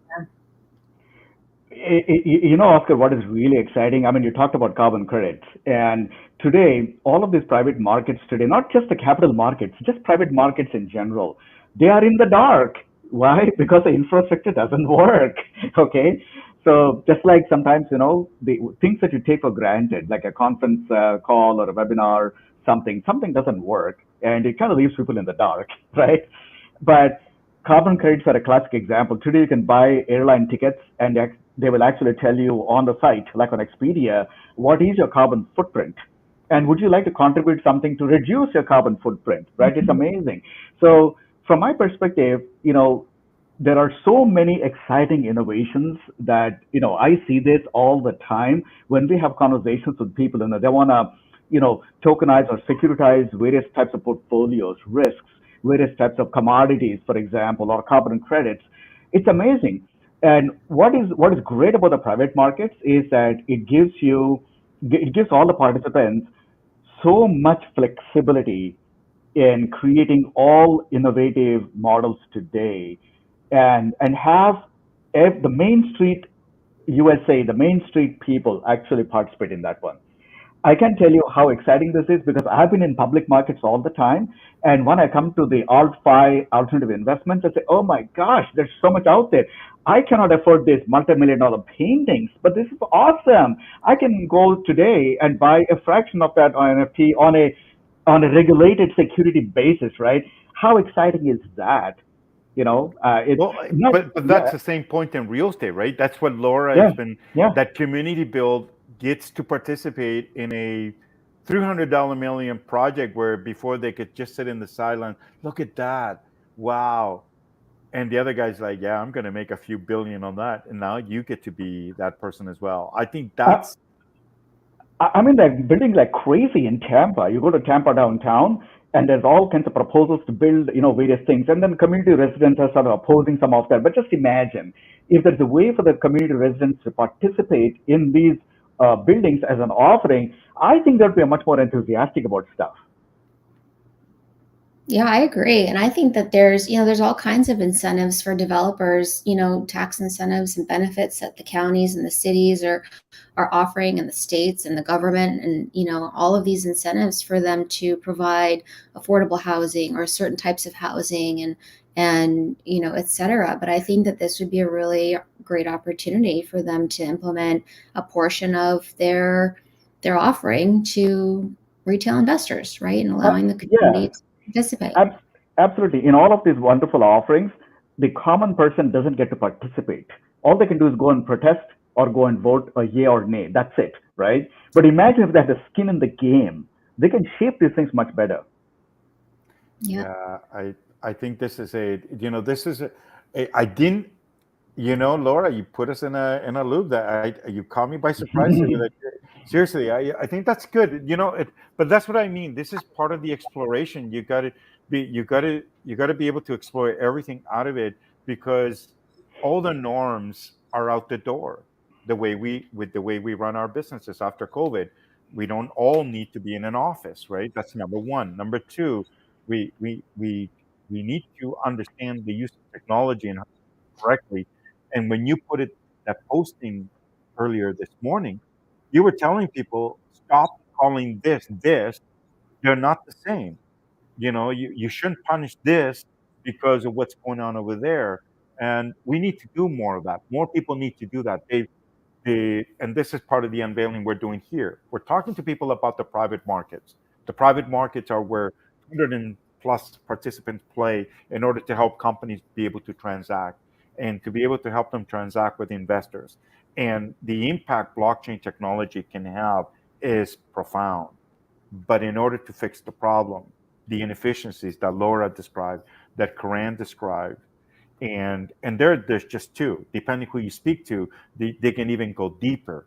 Oscar, what is really exciting? I mean, you talked about carbon credits, and today, all of these private markets today, not just the capital markets, just private markets in general, they are in the dark. Why? Because the infrastructure doesn't work. Okay. So just like sometimes, the things that you take for granted, like a conference call or a webinar, something doesn't work, and it kind of leaves people in the dark, right? But carbon credits are a classic example. Today, you can buy airline tickets, and they will actually tell you on the site, like on Expedia, what is your carbon footprint, and would you like to contribute something to reduce your carbon footprint, right? It's amazing. So from my perspective, there are so many exciting innovations that, I see this all the time when we have conversations with people, they want to, tokenize or securitize various types of portfolios, risks, various types of commodities, for example, or carbon credits. It's amazing. And what is great about the private markets is that it gives all the participants so much flexibility in creating all innovative models today, and have the Main Street USA, the Main Street people actually participate in that one. I can tell you how exciting this is because I've been in public markets all the time. And when I come to the alt-fi alternative investments, I say, oh my gosh, there's so much out there. I cannot afford this multi-million dollar paintings, but this is awesome. I can go today and buy a fraction of that NFT on a regulated security basis, right? How exciting is that? It's Well, not, but that's yeah, the same point in real estate, right? That's what Laura has yeah, been. yeah. That community build gets to participate in a $300 million project where before they could just sit in the sideline. Look at that! Wow! And the other guy's like, yeah, I'm going to make a few billion on that, and now you get to be that person as well. I think Uh, that's I mean, they're building like crazy in Tampa. You go to Tampa downtown, and there's all kinds of proposals to build, various things. And then community residents are sort of opposing some of that. But just imagine if there's a way for the community residents to participate in these buildings as an offering. I think they'd be much more enthusiastic about stuff. Yeah, I agree. And I think that there's all kinds of incentives for developers, tax incentives and benefits that the counties and the cities are offering, and the states and the government, and all of these incentives for them to provide affordable housing or certain types of housing, and et cetera. But I think that this would be a really great opportunity for them to implement a portion of their offering to retail investors, right? And allowing the Yeah, community to participate. ab- absolutely. In all of these wonderful offerings, the common person doesn't get to participate. All they can do is go and protest or go and vote a yay or nay. That's it, right? But imagine if they have the skin in the game. They can shape these things much better. Yeah. yeah. I think this is I didn't. Laura, you put us in a loop that you caught me by surprise. Seriously, I think that's good. But that's what I mean. This is part of the exploration. You got to be able to explore everything out of it, because all the norms are out the door. the way we run our businesses after COVID. We don't all need to be in an office, right? That's number one. Number two, we we we we need to understand the use of technology and how to use it correctly. And when you put it that posting earlier this morning, you were telling people stop calling this. They're not the same. You shouldn't punish this because of what's going on over there. And we need to do more of that. More people need to do that. And this is part of the unveiling we're doing here. We're talking to people about the private markets. The private markets are where 200 and plus participants play in order to help companies be able to transact and to be able to help them transact with investors. And the impact blockchain technology can have is profound. But in order to fix the problem, the inefficiencies that Laura described, that Karan described, and there's just two. Depending who you speak to, they can even go deeper.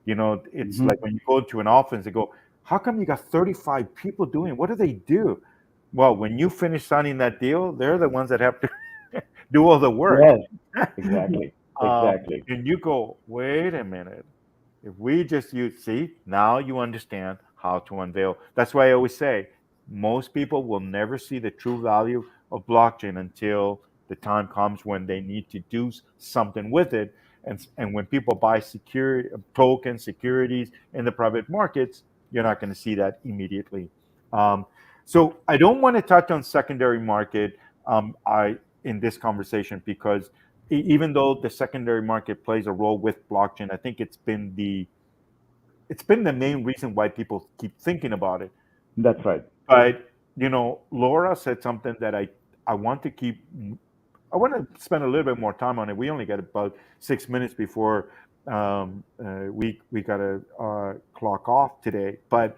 It's like when you go to an office, they go, "How come you got 35 people doing? What do they do?" Well, when you finish signing that deal, they're the ones that have to do all the work. Yes, exactly. um, Exactly. and you go, "Wait a minute. If we just use, see, now you understand how to unveil." That's why I always say most people will never see the true value of blockchain until the time comes when they need to do something with it. And when people buy security tokens, securities in the private markets, you're not going to see that immediately. Um, so I don't want to touch on secondary market I in this conversation because even though the secondary market plays a role with blockchain, I think it's been the main reason why people keep thinking about it. That's right. But Laura said something that I want to keep. I want to spend a little bit more time on it. We only got about 6 minutes before we got to clock off today. But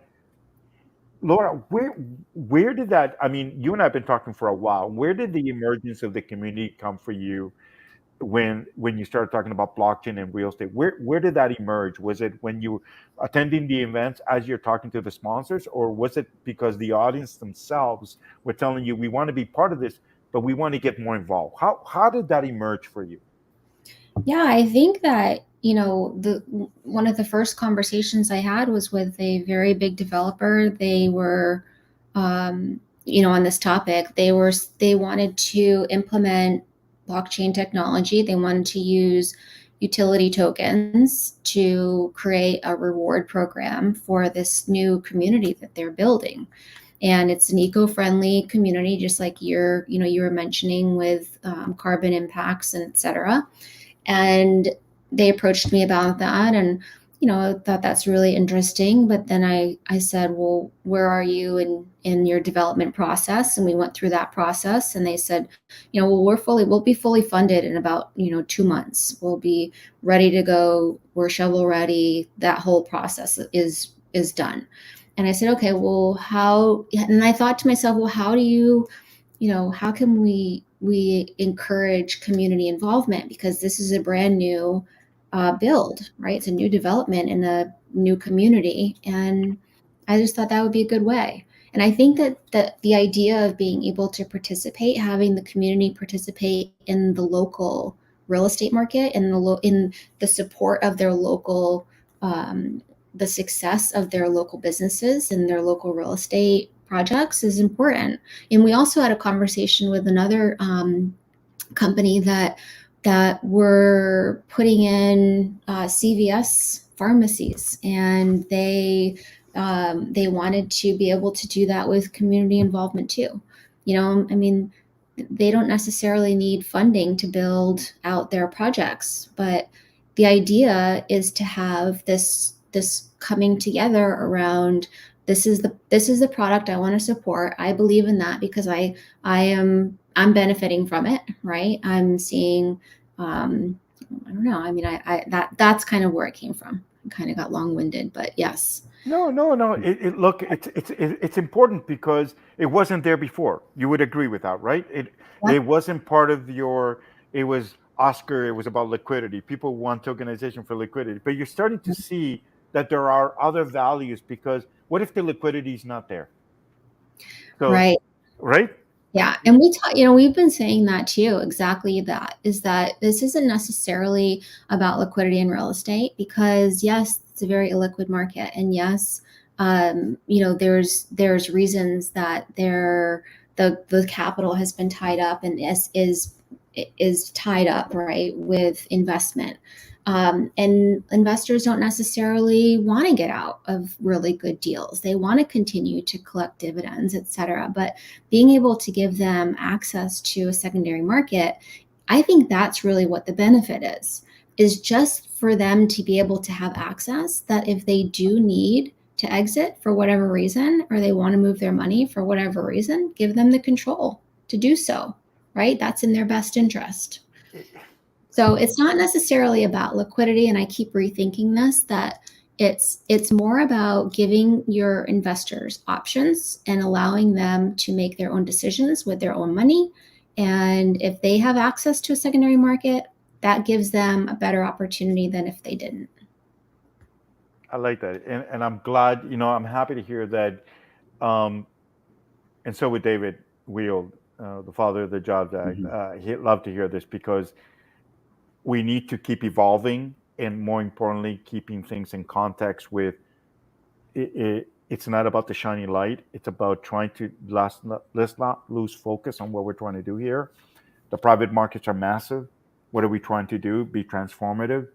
Laura, where did that? I mean, you and I have been talking for a while. Where did the emergence of the community come for you when you started talking about blockchain and real estate? Where did that emerge? Was it when you were attending the events as you're talking to the sponsors, or was it because the audience themselves were telling you we want to be part of this, but we want to get more involved? How did that emerge for you? Yeah, I think that, the one of the first conversations I had was with a very big developer. They were, on this topic. They wanted to implement blockchain technology. They wanted to use utility tokens to create a reward program for this new community that they're building. And it's an eco-friendly community, just like you were mentioning with carbon impacts and et cetera. And they approached me about that, and I thought that's really interesting. But then I said, well, where are you in your development process? And we went through that process, and they said, well, we'll be fully funded in about 2 months. We'll be ready to go. We're shovel ready. That whole process is done. And I said, okay, well, how? And I thought to myself, well, how do you how can we encourage community involvement, because this is a brand new build, right? It's a new development in a new community, and I just thought that would be a good way. And I think that the idea of being able to participate, having the community participate in the local real estate market and in the support of their local, the success of their local businesses and their local real estate projects is important. And we also had a conversation with another company that were putting in CVS pharmacies, and they wanted to be able to do that with community involvement too. I mean, they don't necessarily need funding to build out their projects, but the idea is to have this coming together around, this is the product I want to support. I believe in that because I'm benefiting from it, right? I'm seeing, I don't know. I mean, that's kind of where it came from. I kind of got long-winded, but yes. No. Look, it's important because it wasn't there before. You would agree with that, right? Yeah. It wasn't part of your. It was Oscar. It was about liquidity. People want tokenization for liquidity, but you're starting to see that there are other values because what if the liquidity is not there? So, Right. right? Yeah, and we've been saying that too, exactly that, is that this isn't necessarily about liquidity in real estate, because yes, it's a very illiquid market, and yes, there's reasons that the capital has been tied up and is tied up, right, with investment. And investors don't necessarily want to get out of really good deals. They want to continue to collect dividends, et cetera. But being able to give them access to a secondary market, I think that's really what the benefit is just for them to be able to have access, that if they do need to exit for whatever reason, or they want to move their money for whatever reason, give them the control to do so, right? That's in their best interest. So it's not necessarily about liquidity, and I keep rethinking this, that it's more about giving your investors options and allowing them to make their own decisions with their own money. And if they have access to a secondary market, that gives them a better opportunity than if they didn't. I like that, and I'm glad. I'm happy to hear that. Um, and so with David Wield, the father of the Jobs Act, he'd love to hear this, because we need to keep evolving, and more importantly, keeping things in context with it's not about the shiny light. It's about trying to let's not lose focus on what we're trying to do here. The private markets are massive. What are we trying to do? Be transformative.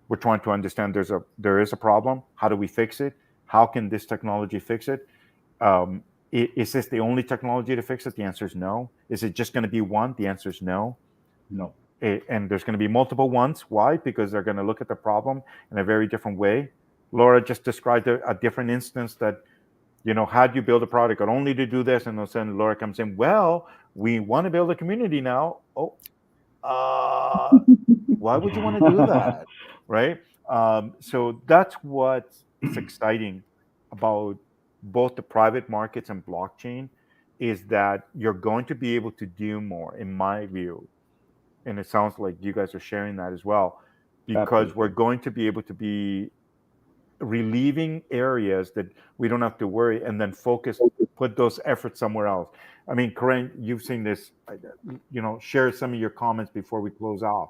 We're trying to understand there is a problem. How do we fix it? How can this technology fix it? Is this the only technology to fix it? The answer is no. Is it just going to be one? The answer is no. No. And there's going to be multiple ones. Why? Because they're going to look at the problem in a very different way. Laura just described a different instance that, how'd you build a product only to do this? And all of a sudden Laura comes in, well, we want to build a community now. Oh, why would you want to do that? Right? So that's what's exciting about both the private markets and blockchain, is that you're going to be able to do more, in my view. And it sounds like you guys are sharing that as well, because Absolutely. we're going to be able to be relieving areas that we don't have to worry, and then put those efforts somewhere else. I mean, Corinne, you've seen this, share some of your comments before we close off.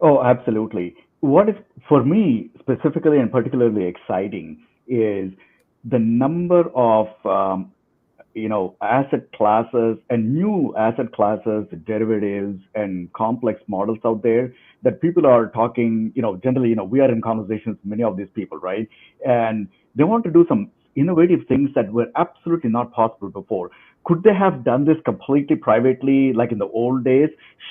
Oh, absolutely. What is, for me, specifically and particularly exciting is the number of asset classes and new asset classes, derivatives, and complex models out there that people are talking. Generally, we are in conversations with many of these people, right? And they want to do some innovative things that were absolutely not possible before. Could they have done this completely privately, like in the old days?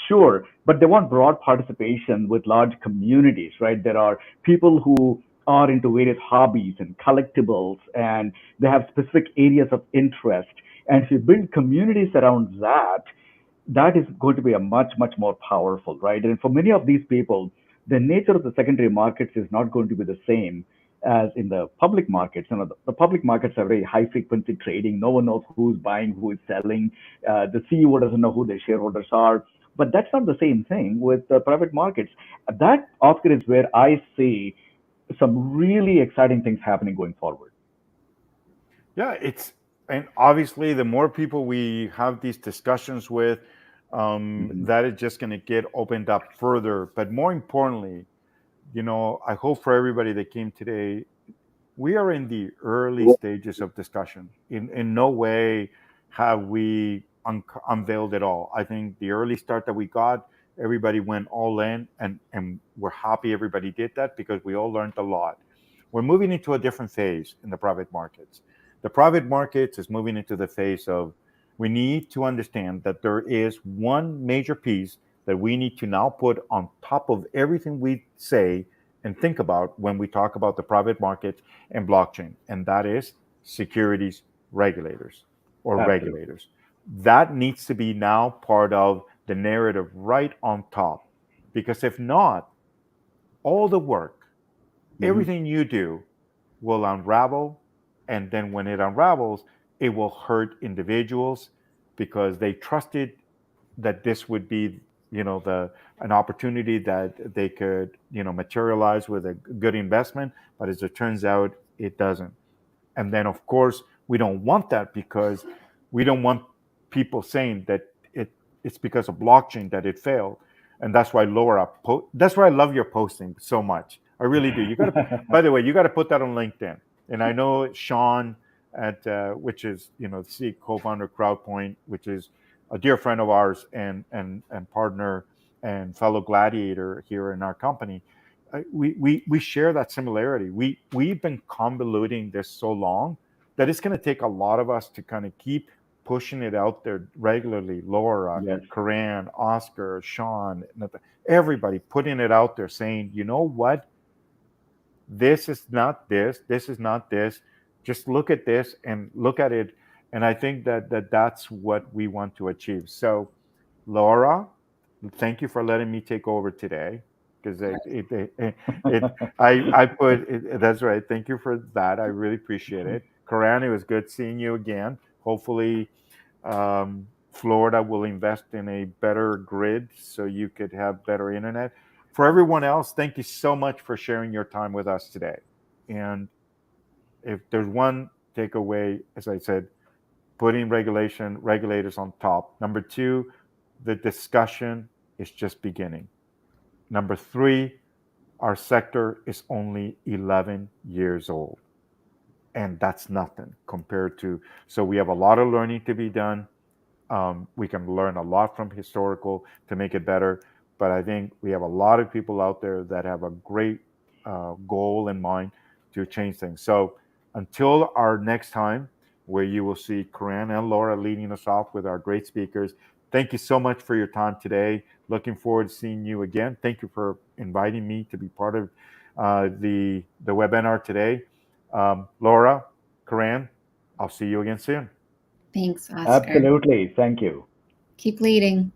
Sure, but they want broad participation with large communities, right? There are people who are into various hobbies and collectibles, and they have specific areas of interest. And if you build communities around that, that is going to be a much, much more powerful, right? And for many of these people, the nature of the secondary markets is not going to be the same as in the public markets. The public markets are very high frequency trading. No one knows who's buying, who is selling. The CEO doesn't know who their shareholders are. But that's not the same thing with the private markets. That, Oscar, is where I see some really exciting things happening going forward. Yeah, and obviously the more people we have these discussions with, that is just going to get opened up further. But more importantly, I hope for everybody that came today, we are in the early stages of discussion. In no way have we unveiled it all. I think the early start that we got, everybody went all in, and we're happy everybody did that, because we all learned a lot. We're moving into a different phase in the private markets. The private markets is moving into the phase of, we need to understand that there is one major piece that we need to now put on top of everything we say and think about when we talk about the private market and blockchain, and that is securities regulators or Absolutely. regulators. That needs to be now part of the narrative right on top, because if not, all the work, everything you do will unravel, and then when it unravels, it will hurt individuals, because they trusted that this would be, an opportunity that they could, materialize with a good investment, but as it turns out, it doesn't. And then of course we don't want that, because we don't want people saying that it's because of blockchain that it failed, and that's why Laura. That's why I love your posting so much. I really do. You got to. By the way, you got to put that on LinkedIn. And I know Sean at which is the co-founder of CrowdPoint, which is a dear friend of ours and partner and fellow gladiator here in our company. We share that similarity. We've been convoluting this so long that it's going to take a lot of us to kind of keep pushing it out there regularly. Laura, Yes. Corinne, Oscar, Sean, everybody putting it out there saying, you know what? This is not this. This is not this. Just look at this and look at it. And I think that's what we want to achieve. So, Laura, thank you for letting me take over today because I put it, that's right. Thank you for that. I really appreciate it. Karan, it was good seeing you again. Hopefully, Florida will invest in a better grid so you could have better internet. For everyone else, thank you so much for sharing your time with us today. And if there's one takeaway, as I said, putting regulators on top. Number two, the discussion is just beginning. Number three, our sector is only 11 years old. And that's nothing compared to, so we have a lot of learning to be done. We can learn a lot from historical to make it better. But I think we have a lot of people out there that have a great goal in mind to change things. So until our next time, where you will see Corinne and Laura leading us off with our great speakers, thank you so much for your time today. Looking forward to seeing you again. Thank you for inviting me to be part of the webinar today. Laura, Corinne, I'll see you again soon. Thanks, Oscar. Absolutely. Thank you. Keep leading.